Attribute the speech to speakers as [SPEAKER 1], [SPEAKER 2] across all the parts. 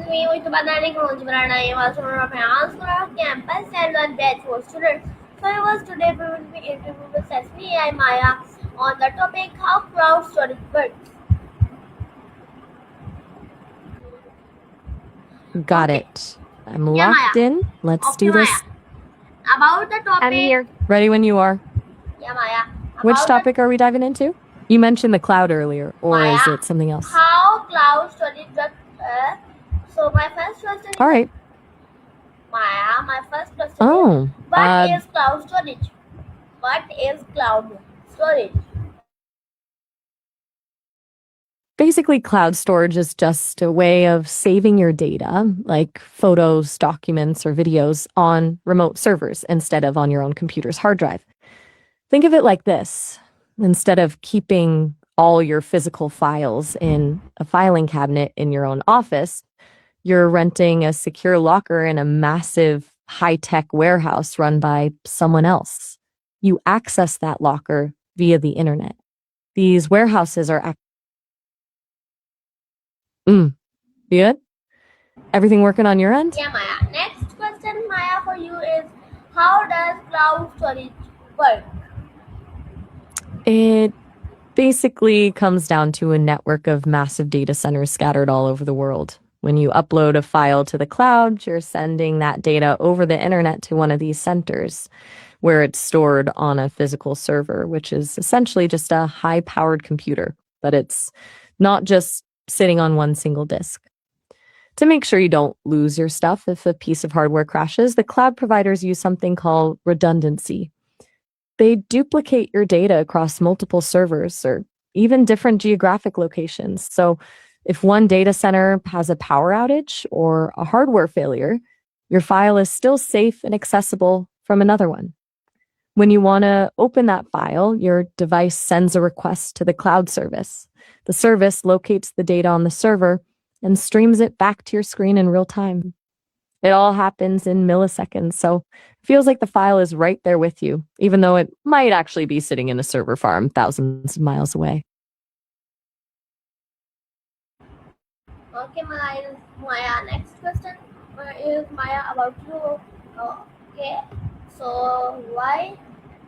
[SPEAKER 1] me with banana बनाना ये was one of my answer on campus and one batch for students. So I was today we will be interviewing with Sesame and Maya on the topic how cloud storage works.
[SPEAKER 2] Got
[SPEAKER 1] Okay.
[SPEAKER 2] it. I'm locked in. Let's do this.
[SPEAKER 1] Maya. About the topic.
[SPEAKER 3] I'm here.
[SPEAKER 2] Ready when you are.
[SPEAKER 1] Yeah, Maya.
[SPEAKER 2] Which topic are we diving into? You mentioned the cloud earlier, or
[SPEAKER 1] Maya,
[SPEAKER 2] is it something else?
[SPEAKER 1] How cloud storage works. So my first question is.
[SPEAKER 2] All right.
[SPEAKER 1] Maya, my first question is, what is cloud storage? What is cloud storage?
[SPEAKER 2] Basically, cloud storage is just a way of saving your data, like photos, documents, or videos, on remote servers instead of on your own computer's hard drive. Think of it like this. Instead of keeping all your physical files in a filing cabinet in your own office, you're renting a secure locker in a massive high-tech warehouse run by someone else. You access that locker via the internet. These warehouses are good? Everything working on your end?
[SPEAKER 1] Yeah, Maya. Next question, Maya, for you is, how does cloud storage work?
[SPEAKER 2] It basically comes down to a network of massive data centers scattered all over the world. When you upload a file to the cloud, you're sending that data over the internet to one of these centers where it's stored on a physical server, which is essentially just a high-powered computer, but it's not just sitting on one single disk. To make sure you don't lose your stuff if a piece of hardware crashes, the cloud providers use something called redundancy. They duplicate your data across multiple servers or even different geographic locations. So if one data center has a power outage or a hardware failure, your file is still safe and accessible from another one. When you want to open that file, your device sends a request to the cloud service. The service locates the data on the server and streams it back to your screen in real time. It all happens in milliseconds, so it feels like the file is right there with you, even though it might actually be sitting in a server farm thousands of miles away.
[SPEAKER 1] Okay, Maya. Next question is, Maya, about you. Okay, so why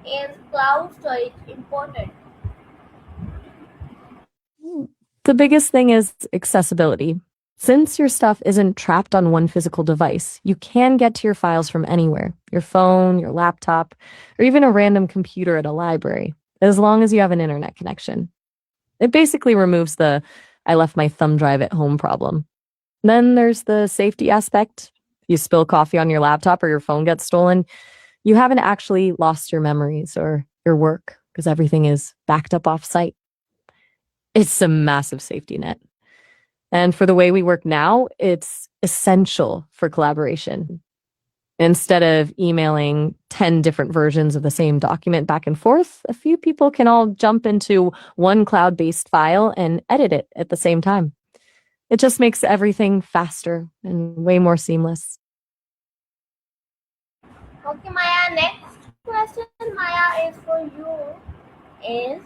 [SPEAKER 1] is cloud storage important?
[SPEAKER 2] The biggest thing is accessibility. Since your stuff isn't trapped on one physical device, you can get to your files from anywhere, your phone, your laptop, or even a random computer at a library, as long as you have an internet connection. It basically removes the I left my thumb drive at home problem. Then there's the safety aspect. If you spill coffee on your laptop or your phone gets stolen, you haven't actually lost your memories or your work because everything is backed up off-site. It's a massive safety net. And for the way we work now, it's essential for collaboration. Instead of emailing 10 different versions of the same document back and forth, a few people can all jump into one cloud-based file and edit it at the same time. It just makes everything faster and way more seamless.
[SPEAKER 1] Okay, Maya, next question, Maya, is for you is,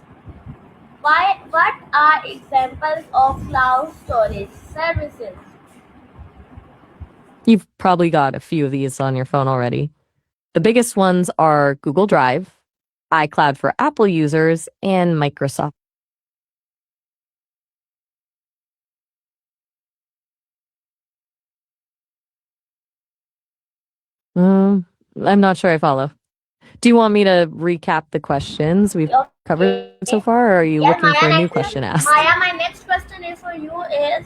[SPEAKER 1] what are examples of cloud storage services?
[SPEAKER 2] You've probably got a few of these on your phone already. The biggest ones are Google Drive, iCloud for Apple users, and Microsoft. I'm not sure I follow. Do you want me to recap the questions we've covered so far, or are you looking for a new question asked?
[SPEAKER 1] Maya, my next question is for you is,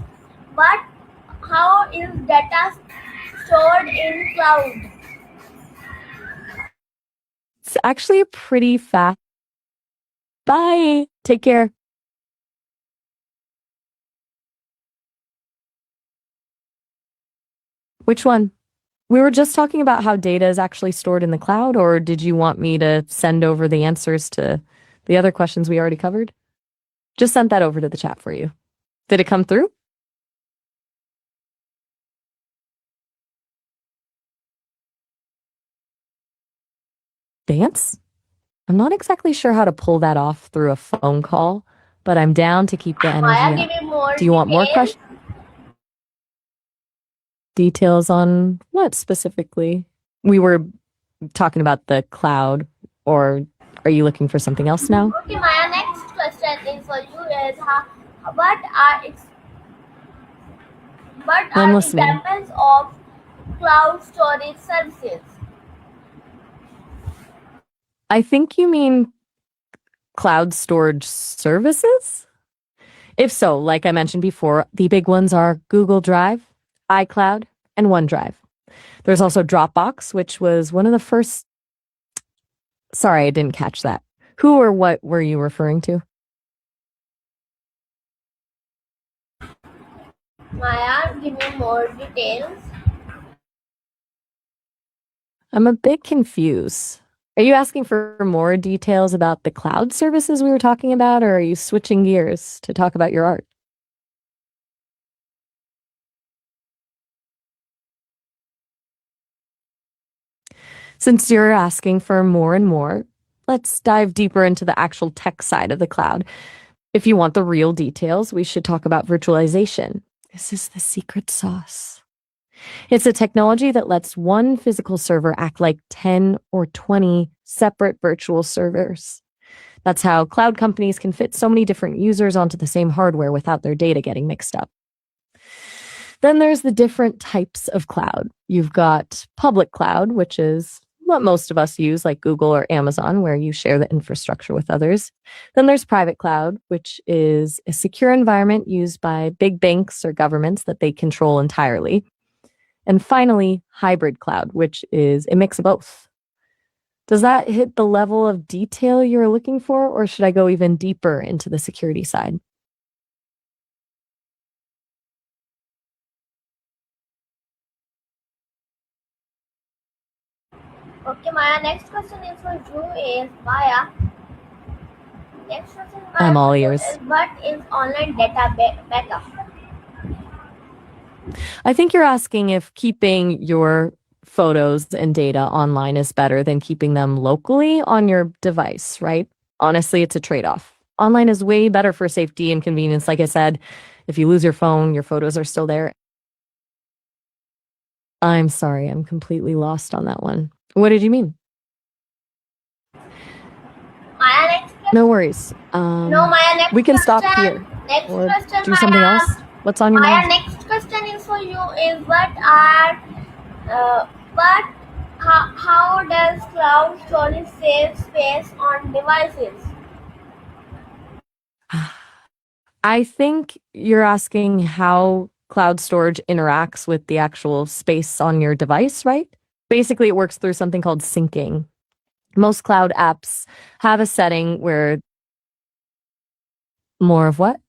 [SPEAKER 1] how is data stored in cloud?
[SPEAKER 2] It's actually pretty fast. Bye. Take care. Which one? We were just talking about how data is actually stored in the cloud, or did you want me to send over the answers to the other questions we already covered? Just sent that over to the chat for you. Did it come through? Dance? I'm not exactly sure how to pull that off through a phone call, but I'm down to keep the energy up. Do you want more questions? Details on what specifically? We were talking about the cloud, or are you looking for something else now?
[SPEAKER 1] Okay, my next question is for you is what are ex- what
[SPEAKER 2] I'm
[SPEAKER 1] are
[SPEAKER 2] listening.
[SPEAKER 1] examples of cloud storage services?
[SPEAKER 2] I think you mean cloud storage services? If so, like I mentioned before, the big ones are Google Drive, iCloud, and OneDrive. There's also Dropbox, which was one of the first. Sorry, I didn't catch that. Who or what were you referring to?
[SPEAKER 1] Maya, give me more details.
[SPEAKER 2] I'm a bit confused. Are you asking for more details about the cloud services we were talking about, or are you switching gears to talk about your art? Since you're asking for more and more, let's dive deeper into the actual tech side of the cloud. If you want the real details, we should talk about virtualization. This is the secret sauce. It's a technology that lets one physical server act like 10 or 20 separate virtual servers. That's how cloud companies can fit so many different users onto the same hardware without their data getting mixed up. Then there's the different types of cloud. You've got public cloud, which is what most of us use, like Google or Amazon, where you share the infrastructure with others. Then there's private cloud, which is a secure environment used by big banks or governments that they control entirely. And finally, hybrid cloud, which is a mix of both. Does that hit the level of detail you're looking for, or should I go even deeper into the security side?
[SPEAKER 1] Okay, Maya, next question is for you is Maya. Next question
[SPEAKER 2] I'm
[SPEAKER 1] Maya
[SPEAKER 2] all
[SPEAKER 1] for you
[SPEAKER 2] ears.
[SPEAKER 1] is what is online data backup?
[SPEAKER 2] I think you're asking if keeping your photos and data online is better than keeping them locally on your device, right? Honestly, it's a trade-off. Online is way better for safety and convenience. Like I said, if you lose your phone, your photos are still there. I'm sorry, I'm completely lost on that one. What did you mean?
[SPEAKER 1] Maya, next question.
[SPEAKER 2] No worries.
[SPEAKER 1] No, Maya, next
[SPEAKER 2] We can
[SPEAKER 1] question.
[SPEAKER 2] stop here
[SPEAKER 1] Next
[SPEAKER 2] or
[SPEAKER 1] question,
[SPEAKER 2] do something
[SPEAKER 1] Maya.
[SPEAKER 2] else. What's on your
[SPEAKER 1] Maya,
[SPEAKER 2] mind?
[SPEAKER 1] next question is for you is how does cloud storage save space on devices?
[SPEAKER 2] I think you're asking how cloud storage interacts with the actual space on your device, right? Basically, it works through something called syncing. Most cloud apps have a setting where more of what?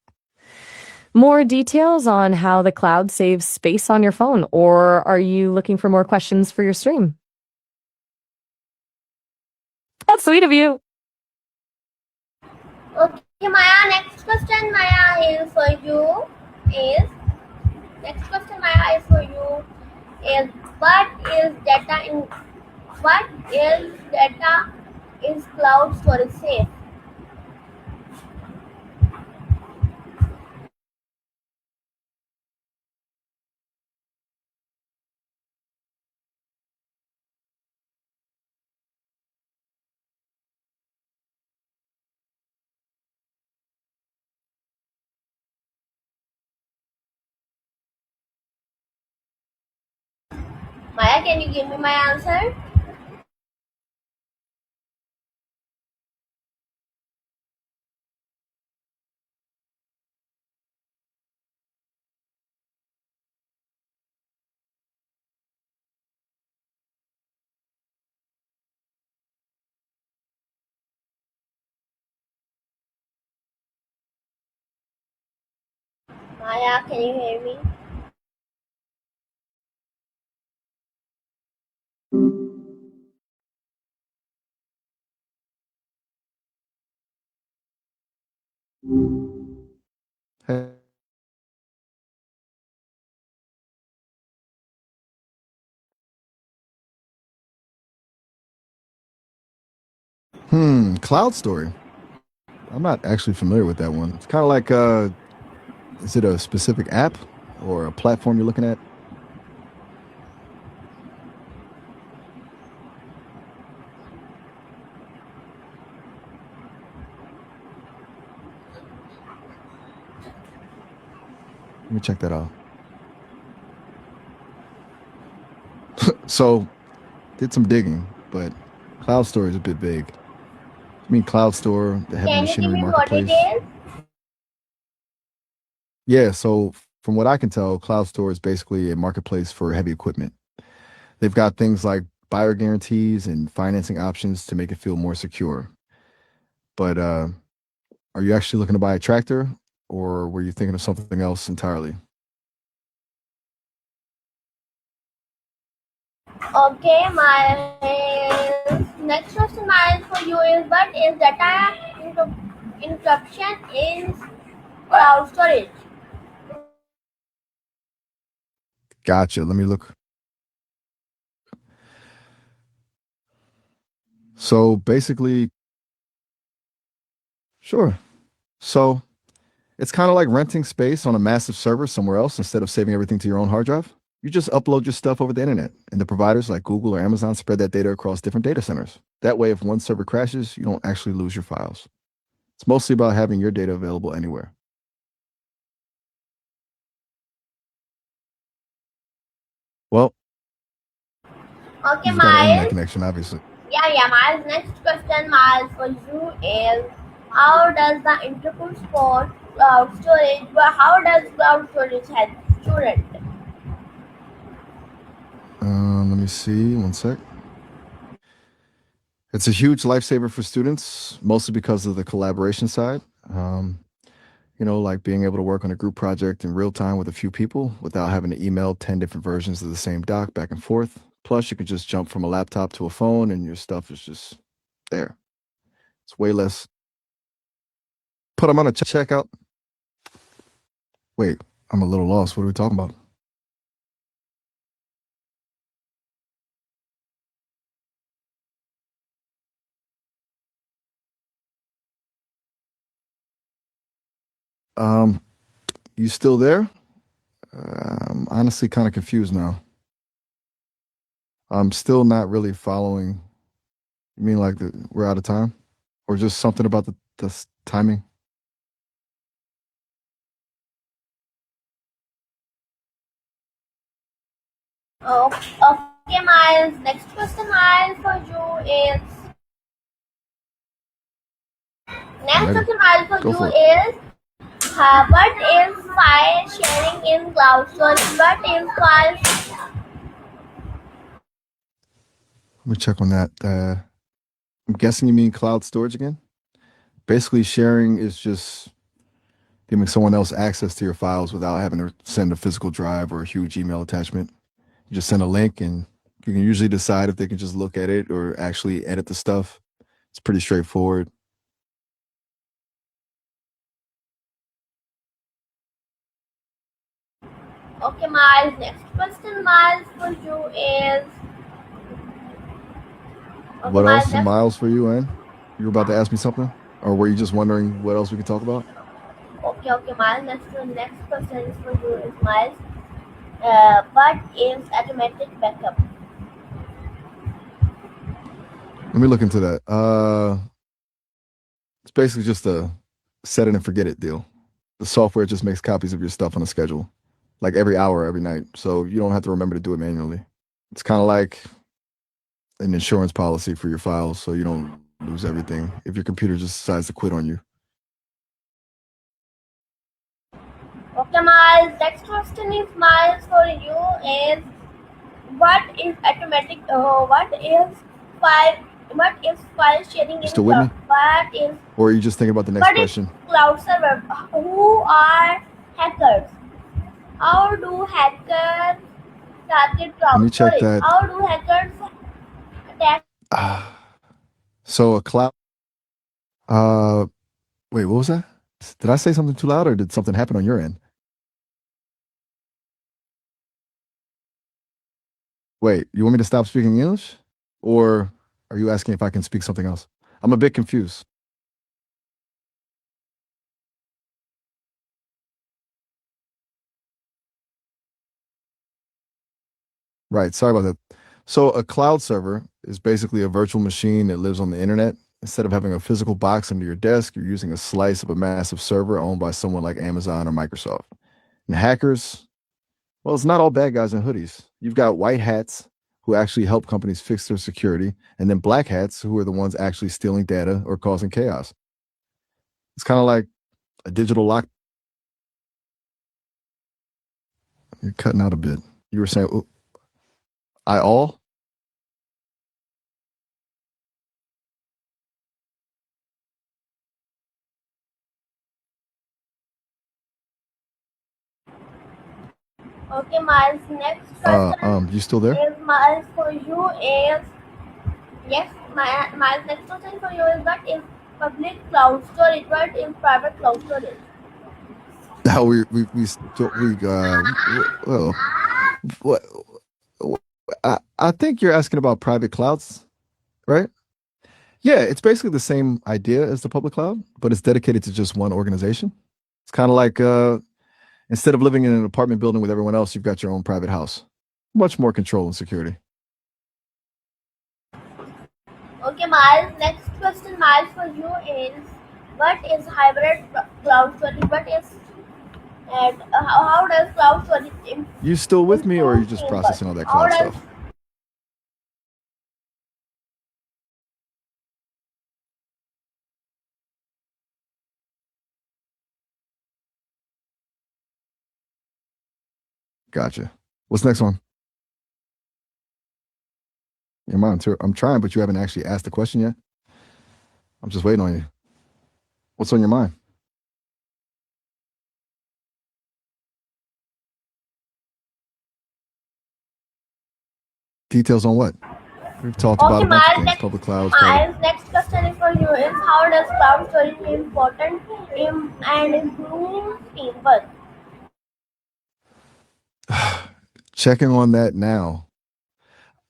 [SPEAKER 2] More details on how the cloud saves space on your phone, or are you looking for more questions for your stream? That's sweet of you.
[SPEAKER 1] Okay, Maya, next question, Maya, is for you is next question, Maya, is for you is what is data in what is data is cloud storage safe? Maya, can you give me my answer? Maya, can you hear me?
[SPEAKER 3] Cloud Story. I'm not actually familiar with that one. It's kind of like, is it a specific app or a platform you're looking at? Let me check that out. So, did some digging, but cloud store is a bit vague. I mean, cloud store, the heavy
[SPEAKER 1] Can you give
[SPEAKER 3] machinery
[SPEAKER 1] me more
[SPEAKER 3] marketplace.
[SPEAKER 1] details?
[SPEAKER 3] Yeah, so from what I can tell, cloud store is basically a marketplace for heavy equipment. They've got things like buyer guarantees and financing options to make it feel more secure. But are you actually looking to buy a tractor, or were you thinking of something else entirely?
[SPEAKER 1] Okay, my next question mine for you is what is data encryption in cloud storage?
[SPEAKER 3] Gotcha. Let me look. So basically, sure. So it's kind of like renting space on a massive server somewhere else instead of saving everything to your own hard drive. You just upload your stuff over the internet, and the providers like Google or Amazon spread that data across different data centers. That way, if one server crashes, you don't actually lose your files. It's mostly about having your data available anywhere. Well,
[SPEAKER 1] Okay,
[SPEAKER 3] you've got an internet
[SPEAKER 1] Miles.
[SPEAKER 3] connection, obviously.
[SPEAKER 1] Yeah, Miles. Next question, Miles, for you is how does the interpret support cloud storage? But how does cloud storage help students?
[SPEAKER 3] Let me see. One sec. It's a huge lifesaver for students, mostly because of the collaboration side. Like being able to work on a group project in real time with a few people without having to email 10 different versions of the same doc back and forth. Plus, you can just jump from a laptop to a phone and your stuff is just there. It's way less. Put them on a checkout. Wait, I'm a little lost. What are we talking about? Um, you still there? I'm honestly kind of confused now. I'm still not really following. You mean like we're out of time? Or just something about the timing?
[SPEAKER 1] Oh, okay, Miles. Next question, Miles, for you is
[SPEAKER 3] I'm
[SPEAKER 1] next
[SPEAKER 3] ready.
[SPEAKER 1] question, Miles, for
[SPEAKER 3] Go
[SPEAKER 1] you
[SPEAKER 3] for it.
[SPEAKER 1] is what is file sharing in cloud storage? What is file?
[SPEAKER 3] Let me check on that. I'm guessing you mean cloud storage again? Basically, sharing is just giving someone else access to your files without having to send a physical drive or a huge email attachment. You just send a link and you can usually decide if they can just look at it or actually edit the stuff. It's pretty straightforward.
[SPEAKER 1] Okay, Miles. Next question, Miles, for you is okay,
[SPEAKER 3] What
[SPEAKER 1] Miles.
[SPEAKER 3] else,
[SPEAKER 1] Next
[SPEAKER 3] Miles, for you, Ann? You were about to ask me something? Or were you just wondering what else we could talk about?
[SPEAKER 1] okay, Miles. Next question is for you is Miles. What is automatic backup?
[SPEAKER 3] Let me look into that. It's basically just a set it and forget it deal. The software just makes copies of your stuff on a schedule, like every hour, every night. So you don't have to remember to do it manually. It's kind of like an insurance policy for your files so you don't lose everything if your computer just decides to quit on you.
[SPEAKER 1] Okay, Miles. Next question is Miles for you is what is automatic? File? What is file sharing
[SPEAKER 3] You
[SPEAKER 1] in
[SPEAKER 3] still with
[SPEAKER 1] cloud?
[SPEAKER 3] me?
[SPEAKER 1] What is
[SPEAKER 3] Or are you just thinking about the next
[SPEAKER 1] what is
[SPEAKER 3] question?
[SPEAKER 1] cloud server? Who are hackers? How do hackers target
[SPEAKER 3] Let
[SPEAKER 1] cloud
[SPEAKER 3] me check
[SPEAKER 1] storage?
[SPEAKER 3] that.
[SPEAKER 1] How do hackers attack?
[SPEAKER 3] So a cloud. Uh, Wait, what was that? Did I say something too loud or did something happen on your end? Wait, you want me to stop speaking English? Or are you asking if I can speak something else? I'm a bit confused. Right. Sorry about that. So a cloud server is basically a virtual machine that lives on the internet. Instead of having a physical box under your desk, you're using a slice of a massive server owned by someone like Amazon or Microsoft. And hackers, well, it's not all bad guys in hoodies. You've got white hats who actually help companies fix their security, and then black hats who are the ones actually stealing data or causing chaos. It's kind of like a digital lock. You're cutting out a bit. You were saying, I all?
[SPEAKER 1] Okay, Miles. Next question
[SPEAKER 3] You still there?
[SPEAKER 1] is Miles for you is yes. Miles. Next question for you is what is public cloud storage? What is private cloud storage?
[SPEAKER 3] Now well, what? I think you're asking about private clouds, right? Yeah, it's basically the same idea as the public cloud, but it's dedicated to just one organization. It's kind of like instead of living in an apartment building with everyone else, you've got your own private house. Much more control and security.
[SPEAKER 1] Okay, Miles. Next question, Miles, for you is what is hybrid cloud storage? What is and how does cloud storage
[SPEAKER 3] You still with me, or are you just
[SPEAKER 1] improve
[SPEAKER 3] processing all that
[SPEAKER 1] How
[SPEAKER 3] cloud
[SPEAKER 1] does
[SPEAKER 3] stuff? Gotcha. What's the next one? Your mind too. I'm trying, but you haven't actually asked the question yet. I'm just waiting on you. What's on your mind? Details on what? We've talked about
[SPEAKER 1] Okay,
[SPEAKER 3] a bunch of
[SPEAKER 1] Miles.
[SPEAKER 3] things. Public clouds, private.
[SPEAKER 1] Miles, next question is for you is how does cloud storage important and improve teamwork?
[SPEAKER 3] Checking on that now.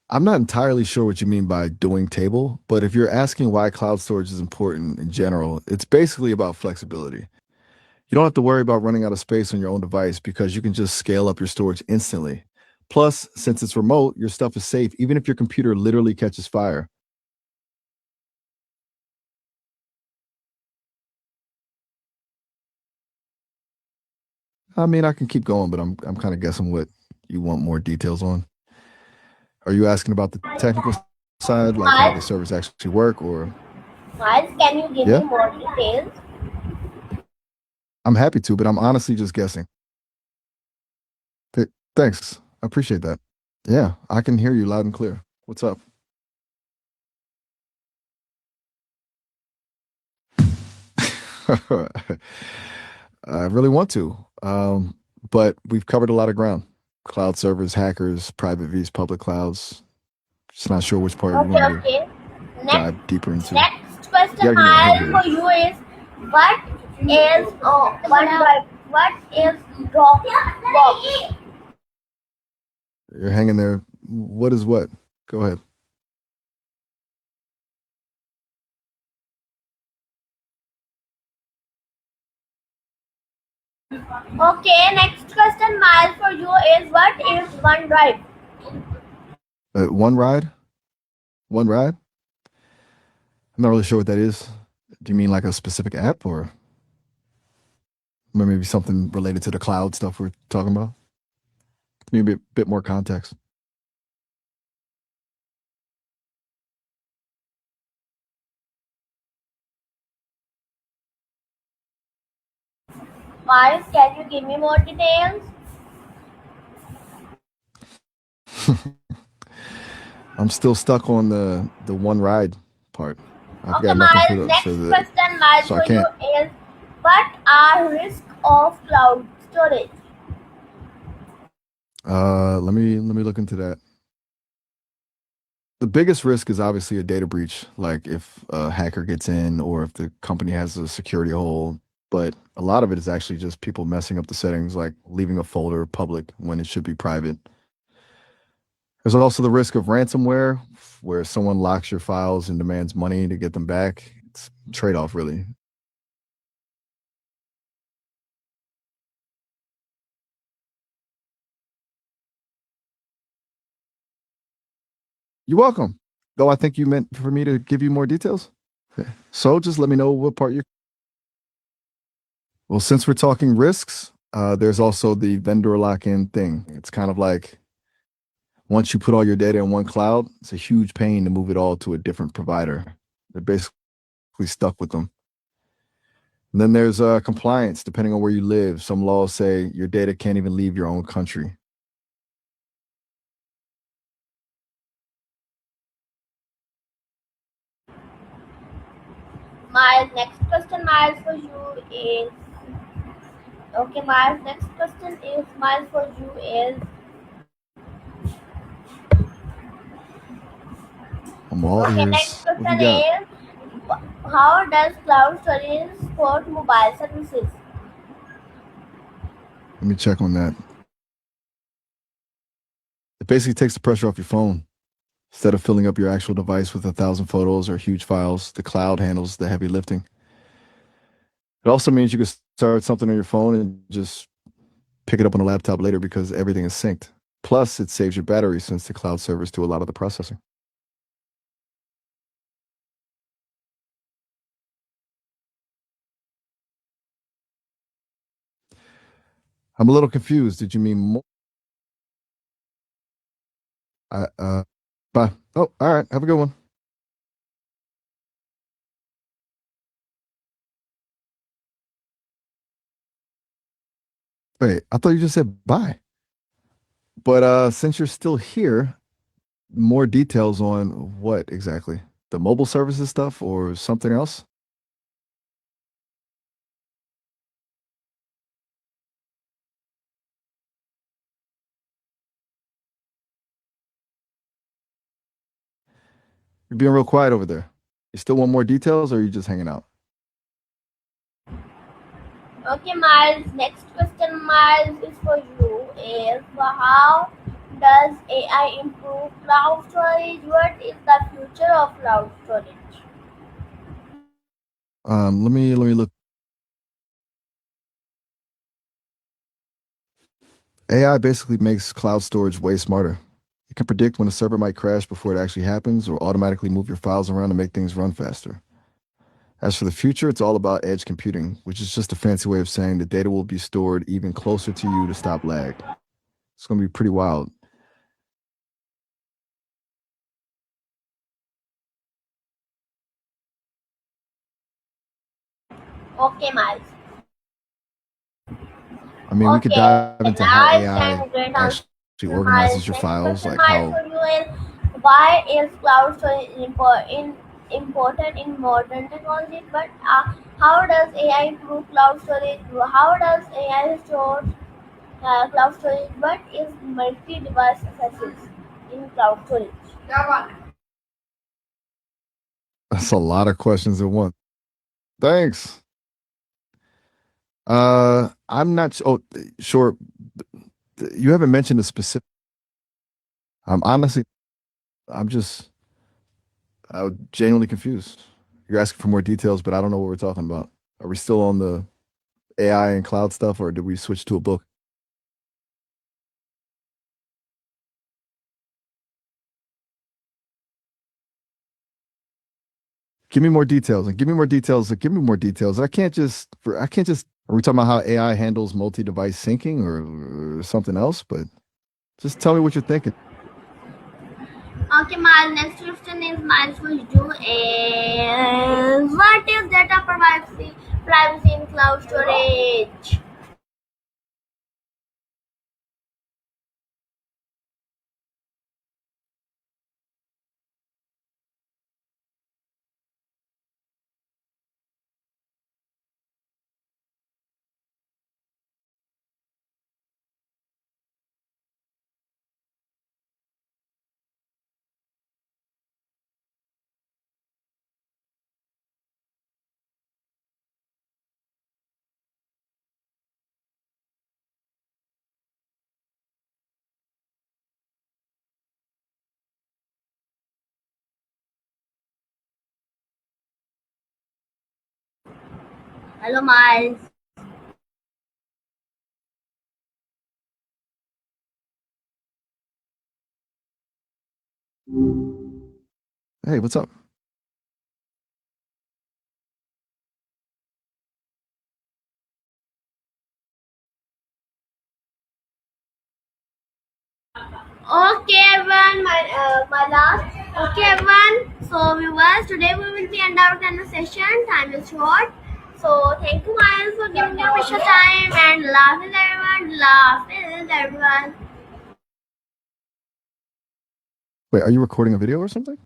[SPEAKER 3] I'm not entirely sure what you mean by doing table, but if you're asking why cloud storage is important in general, it's basically about flexibility. You don't have to worry about running out of space on your own device because you can just scale up your storage instantly. Plus, since it's remote, your stuff is safe, even if your computer literally catches fire. I mean, I can keep going, but I'm kind of guessing what you want more details on. Are you asking about the technical side, like how the
[SPEAKER 1] Miles,
[SPEAKER 3] servers actually work, or
[SPEAKER 1] Miles, can you give
[SPEAKER 3] yeah?
[SPEAKER 1] me more details?
[SPEAKER 3] I'm happy to, but I'm honestly just guessing. Thanks. I appreciate that. Yeah, I can hear you loud and clear. What's up? I really want to, but we've covered a lot of ground. Cloud servers, hackers, private V's, public clouds. Just not sure which part you
[SPEAKER 1] Okay,
[SPEAKER 3] want me to
[SPEAKER 1] okay. Next,
[SPEAKER 3] dive deeper into.
[SPEAKER 1] next
[SPEAKER 3] You
[SPEAKER 1] question,
[SPEAKER 3] gotta give me a hint
[SPEAKER 1] Miles, for
[SPEAKER 3] here.
[SPEAKER 1] you is what is what is Dropbox?
[SPEAKER 3] You're hanging there. What is what? Go ahead.
[SPEAKER 1] Okay, next question, Miles, for you is what is OneDrive?
[SPEAKER 3] One ride? One ride? I'm not really sure what that is. Do you mean like a specific app or maybe something related to the cloud stuff we're talking about? Maybe a bit more context.
[SPEAKER 1] Miles, can you give me more details?
[SPEAKER 3] I'm still stuck on the one ride part. I've
[SPEAKER 1] Okay,
[SPEAKER 3] got nothing
[SPEAKER 1] Miles, next
[SPEAKER 3] for the
[SPEAKER 1] question, Miles,
[SPEAKER 3] so I
[SPEAKER 1] for you
[SPEAKER 3] can't.
[SPEAKER 1] is what are risks of cloud storage?
[SPEAKER 3] Let me look into that. The biggest risk is obviously a data breach, like if a hacker gets in or if the company has a security hole. But a lot of it is actually just people messing up the settings, like leaving a folder public when it should be private. There's also the risk of ransomware, where someone locks your files and demands money to get them back. It's a trade-off, really. You're welcome. Though I think you meant for me to give you more details. Okay. So just let me know what part you're. Well, since we're talking risks, There's also the vendor lock-in thing. It's kind of like once you put all your data in one cloud, it's a huge pain to move it all to a different provider. They're basically stuck with them. And then there's compliance, depending on where you live. Some laws say your data can't even leave your own country.
[SPEAKER 1] My next question, Miles, for you is okay. My next question is Miles for you is
[SPEAKER 3] I'm all
[SPEAKER 1] okay. Next
[SPEAKER 3] ears. What do you
[SPEAKER 1] question
[SPEAKER 3] got?
[SPEAKER 1] is how does cloud storage support mobile services?
[SPEAKER 3] Let me check on that. It basically takes the pressure off your phone. Instead of filling up your actual device with 1,000 photos or huge files, the cloud handles the heavy lifting. It also means you can start something on your phone and just pick it up on a laptop later because everything is synced. Plus, it saves your battery since the cloud servers do a lot of the processing. I'm a little confused. Did you mean more? Bye. Oh, all right. Have a good one. Wait, I thought you just said bye. But since you're still here, more details on what exactly? The mobile services stuff or something else? You're being real quiet over there. You still want more details or are you just hanging out?
[SPEAKER 1] Okay, Miles. Next question, Miles, is for you. Is how does AI improve cloud storage? What is the future of cloud storage?
[SPEAKER 3] Let me look. AI basically makes cloud storage way smarter. It can predict when a server might crash before it actually happens or automatically move your files around to make things run faster. As for the future, it's all about edge computing, which is just a fancy way of saying the data will be stored even closer to you to stop lag. It's going to be pretty wild.
[SPEAKER 1] Okay, Miles.
[SPEAKER 3] I mean, we could
[SPEAKER 1] Okay,
[SPEAKER 3] dive into how
[SPEAKER 1] nice
[SPEAKER 3] AI
[SPEAKER 1] and great answer,
[SPEAKER 3] actually
[SPEAKER 1] Miles.
[SPEAKER 3] organizes your
[SPEAKER 1] Next
[SPEAKER 3] files,
[SPEAKER 1] question,
[SPEAKER 3] like
[SPEAKER 1] Miles,
[SPEAKER 3] how
[SPEAKER 1] for you is why is cloud storage important in modern technology? But how does AI improve cloud storage? How does AI store cloud storage? What is multi-device accesses in cloud storage?
[SPEAKER 3] that's a lot of questions at once. Thanks. I'm not. Oh, sure. You haven't mentioned a specific. Honestly, I'm just genuinely confused. You're asking for more details, but I don't know what we're talking about. Are we still on the AI and cloud stuff, or did we switch to a book? Give me more details and give me more details and give me more details. I can't just, are we talking about how AI handles multi-device syncing or something else? But just tell me what you're thinking.
[SPEAKER 1] Okay, my next question is Miles for you. Is what is data privacy in cloud storage? Hello, Miles.
[SPEAKER 3] Hey, what's up?
[SPEAKER 1] Okay, everyone. My last. Okay, everyone. So viewers, today we will be end our conversation. Time is short. So thank you, Miles, for giving your precious time and laughing everyone. Laughing everyone.
[SPEAKER 3] Wait, are you recording a video or something?